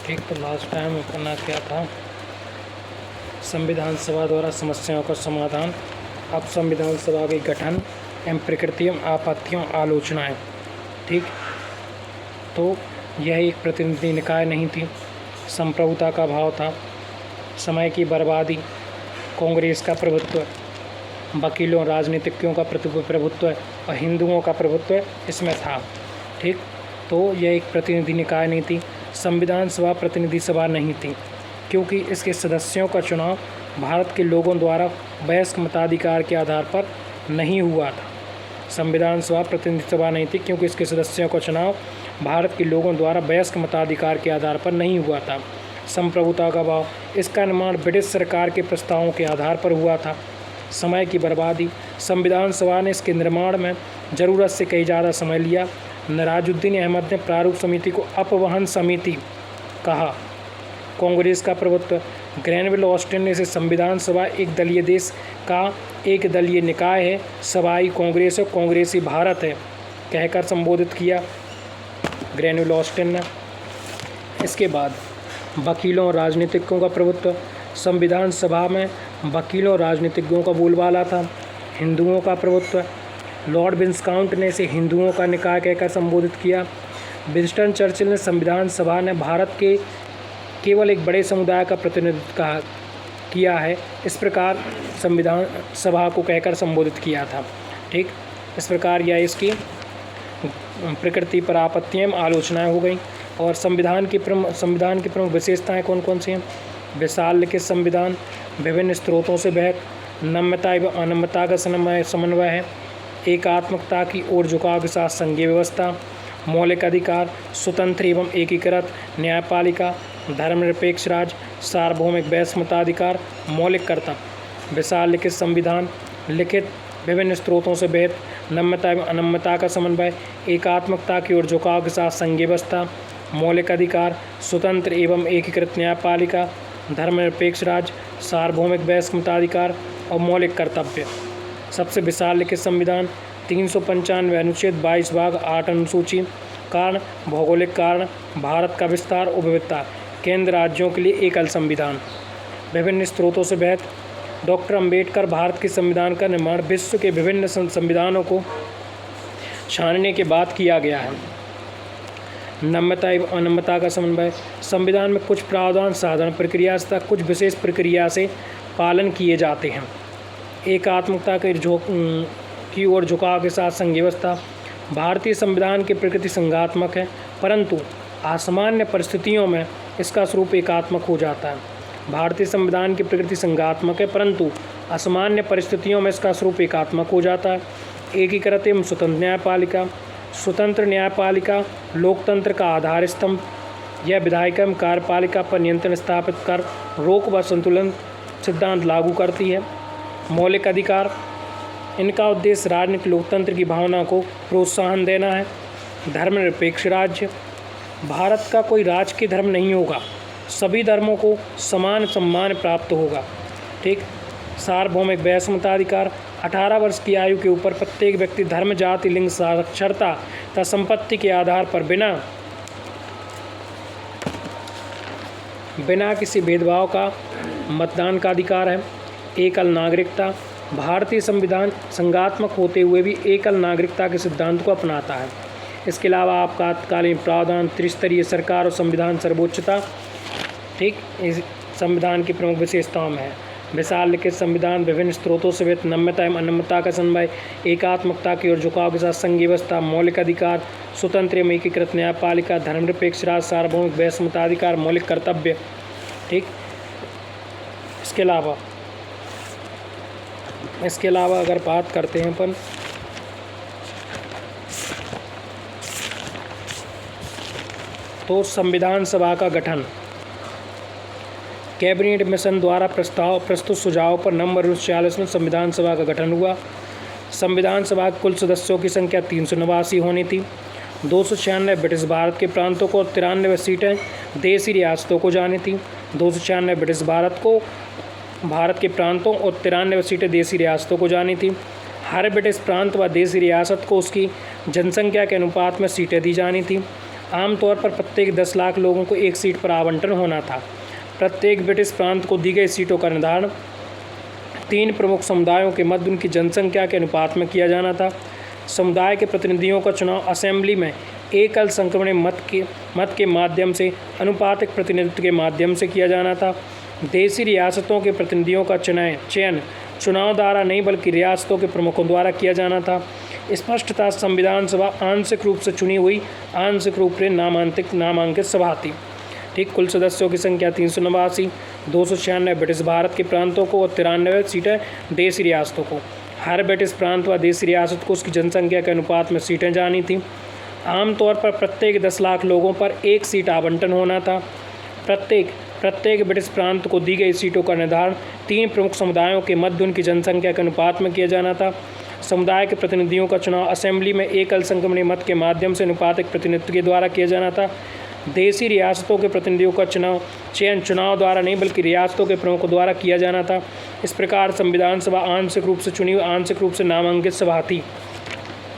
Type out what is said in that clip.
ठीक, तो last time करना क्या था, संविधान सभा द्वारा समस्याओं का समाधान। अब संविधान सभा के गठन एवं प्रकृति एवं आपत्तियों आलोचनाएं। ठीक, तो यह एक प्रतिनिधि निकाय नहीं थी, संप्रभुता का भाव था, समय की बर्बादी, कांग्रेस का प्रभुत्व, वकीलों राजनीतिज्ञों का प्रभुत्व और हिंदुओं का प्रभुत्व इसमें था। ठीक, तो यह एक प्रतिनिधि निकाय नहीं थी, संविधान सभा प्रतिनिधि सभा नहीं थी, क्योंकि इसके सदस्यों का चुनाव भारत के लोगों द्वारा वयस्क मताधिकार के आधार पर नहीं हुआ था। संविधान सभा प्रतिनिधि सभा नहीं थी क्योंकि इसके सदस्यों का चुनाव भारत के लोगों द्वारा वयस्क मताधिकार के आधार पर नहीं हुआ था। संप्रभुता का भाव, इसका निर्माण ब्रिटिश सरकार के प्रस्तावों के आधार पर हुआ था। समय की बर्बादी, संविधान सभा ने इसके निर्माण में ज़रूरत से कहीं ज़्यादा समय लिया। नराजुद्दीन अहमद ने प्रारूप समिति को अपवहन समिति कहा। कांग्रेस का प्रभुत्व, ग्रैनविल ऑस्टिन ने इसे संविधान सभा एक दलीय देश का एक दलीय निकाय है, सभाई कांग्रेस और कांग्रेसी भारत है कहकर संबोधित किया ग्रैनविल ऑस्टिन ने। इसके बाद वकीलों और राजनीतिज्ञों का प्रभुत्व, संविधान सभा में वकीलों और राजनीतिज्ञों का बोलबाला था। हिंदुओं का प्रभुत्व, लॉर्ड विस्काउंट ने इसे हिंदुओं का निकाय कहकर संबोधित किया। विंस्टन चर्चिल ने संविधान सभा ने भारत के केवल एक बड़े समुदाय का प्रतिनिधित्व किया है, इस प्रकार संविधान सभा को कहकर संबोधित किया था। ठीक, इस प्रकार यह इसकी प्रकृति पर आपत्तियां आलोचनाएं हो गई। और संविधान की प्रमुख विशेषताएं कौन कौन सी हैं? विशाल लिखित संविधान, विभिन्न स्रोतों से बहक, नम्यता एवं अनम्यता का समन्वय है, एकात्मकता की ओर झुकाव के साथ संघीय व्यवस्था, मौलिक अधिकार, स्वतंत्र एवं एकीकृत न्यायपालिका, धर्मनिरपेक्ष राज्य, सार्वभौमिक वयस्क मताधिकार, मौलिक कर्तव्य। विशाल लिखित संविधान, लिखित विभिन्न स्रोतों से बहक, नम्यता एवं अनम्यता का समन्वय, एकात्मकता की ओर झुकाव के साथ संघीय व्यवस्था, मौलिक अधिकार, स्वतंत्र एवं एकीकृत न्यायपालिका, धर्मनिरपेक्ष राज्य, सार्वभौमिक वयस्क मताधिकार और मौलिक कर्तव्य। सबसे विशाल लिखित संविधान, 395 अनुच्छेद, 22 भाग, 8 अनुसूची। कारण, भौगोलिक कारण, भारत का विस्तार और विविधता, केंद्र राज्यों के लिए एकल संविधान। विभिन्न स्रोतों से बहक, डॉक्टर अंबेडकर भारत के संविधान का निर्माण विश्व के विभिन्न संविधानों को छानने के बाद किया गया है। नम्यता एवं अनम्यता का समन्वय, संविधान में कुछ प्रावधान साधारण प्रक्रिया तथा कुछ विशेष प्रक्रिया से पालन किए जाते हैं। एकात्मकता की ओर झुकाव के साथ संघीय व्यवस्था, भारतीय संविधान की प्रकृति संघात्मक है, परंतु असामान्य परिस्थितियों में इसका स्वरूप एकात्मक हो जाता है। भारतीय संविधान की प्रकृति संघात्मक है, परंतु असामान्य परिस्थितियों में इसका स्वरूप एकात्मक हो जाता है। एकीकृत एवं स्वतंत्र न्यायपालिका, स्वतंत्र न्यायपालिका लोकतंत्र का आधार स्तंभ, यह विधायिका एवं कार्यपालिका पर नियंत्रण स्थापित कर रोक व संतुलन सिद्धांत लागू करती है। मौलिक अधिकार, इनका उद्देश्य राजनीतिक लोकतंत्र की भावना को प्रोत्साहन देना है। धर्मनिरपेक्ष राज्य, भारत का कोई राजकीय धर्म नहीं होगा, सभी धर्मों को समान सम्मान प्राप्त होगा। ठीक, सार्वभौमिक वयस्क मताधिकार, 18 वर्ष की आयु के ऊपर प्रत्येक व्यक्ति धर्म, जाति, लिंग, साक्षरता तथा संपत्ति के आधार पर बिना किसी भेदभाव का मतदान का अधिकार है। एकल नागरिकता, भारतीय संविधान संघात्मक होते हुए भी एकल नागरिकता के सिद्धांत को अपनाता है। इसके अलावा आपातकालीन प्रावधान, त्रिस्तरीय सरकार और संविधान सर्वोच्चता। ठीक, इस संविधान की प्रमुख विशेषताओं में है विशाल लिखित संविधान, विभिन्न स्रोतों से बहक, नम्यता एवं अनम्यता का समन्वय, एकात्मकता की ओर झुकाव के साथ संघीय व्यवस्था, मौलिक अधिकार, स्वतंत्र एवं एकीकृत न्यायपालिका, धर्मनिरपेक्ष राज्य, सार्वभौमिक वयस्क मताधिकार, मौलिक कर्तव्य। ठीक, इसके अलावा अगर बात करते हैं अपन तो संविधान सभा का गठन, कैबिनेट मिशन द्वारा प्रस्तुत सुझाव पर नंबर 40 में संविधान सभा का गठन हुआ। संविधान सभा के कुल सदस्यों की संख्या 389 होनी थी। 296 ब्रिटिश भारत के प्रांतों को और 93 सीटें देशी रियासतों को जानी थी। 296 ब्रिटिश भारत के प्रांतों और 93 सीटें देशी रियासतों को जानी थी। हर ब्रिटिश प्रांत व देशी रियासत को उसकी जनसंख्या के अनुपात में सीटें दी जानी थी। आमतौर पर प्रत्येक 10 लाख लोगों को एक सीट पर आवंटन होना था। प्रत्येक ब्रिटिश प्रांत को दी गई सीटों का निर्धारण 3 प्रमुख समुदायों के मध्य उनकी जनसंख्या के अनुपात में किया जाना था। समुदाय के प्रतिनिधियों का चुनाव असेंबली में एकल संक्रमण मत के माध्यम से अनुपातिक प्रतिनिधित्व के माध्यम से किया जाना था। देशी रियासतों के प्रतिनिधियों का चयन चुनाव द्वारा नहीं बल्कि रियासतों के प्रमुखों द्वारा किया जाना था। स्पष्टतः संविधान सभा आंशिक रूप से चुनी हुई आंशिक रूप से नामांकित सभा थी। ठीक, कुल सदस्यों की संख्या 389, 296 ब्रिटिश भारत के प्रांतों को और 93 सीटें देशी रियासतों को। हर ब्रिटिश प्रांत व देशी रियासत को उसकी जनसंख्या के अनुपात में सीटें जानी थीं। आमतौर पर प्रत्येक 10 लाख लोगों पर एक सीट आवंटन होना था। प्रत्येक ब्रिटिश प्रांत को दी गई सीटों का निर्धारण 3 प्रमुख समुदायों के मध्य उनकी जनसंख्या के अनुपात में किया जाना था। समुदाय के प्रतिनिधियों का चुनाव असेंबली में एकल संक्रमणीय मत के माध्यम से अनुपातिक प्रतिनिधित्व के द्वारा किया जाना था। देशी रियासतों के प्रतिनिधियों का चयन चुनाव द्वारा नहीं बल्कि रियासतों के प्रमुखों द्वारा किया जाना था। इस प्रकार संविधान सभा आंशिक रूप से चुनी हुई आंशिक रूप से नामांकित सभा थी।